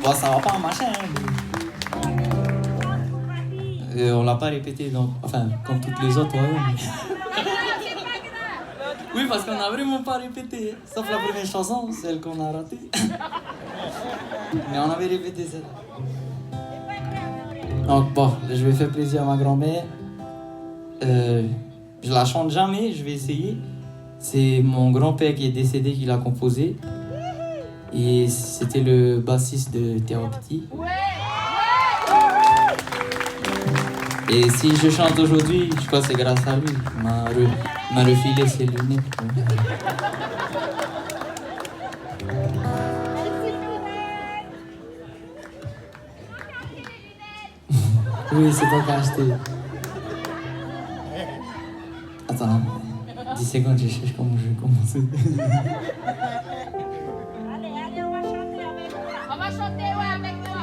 Bon, ça va pas, machin. On l'a pas répété, donc, enfin, comme toutes les autres, ouais. Oui, parce qu'on a vraiment pas répété. Sauf la première chanson, celle qu'on a ratée. Mais on avait répété celle-là. Donc bon, je vais faire plaisir à ma grand-mère. Je la chante jamais, je vais essayer. C'est mon grand-père qui est décédé qui l'a composé. Et c'était le bassiste de Thérapie. Et si je chante aujourd'hui, je crois que c'est grâce à lui. Il m'a refilé ses lunettes. Oui, c'est toi qui as acheté. Attends, 10 secondes, je cherche comment je vais commencer. Allez, on va chanter avec toi. On va chanter, ouais, avec toi.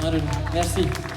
Marine. Merci.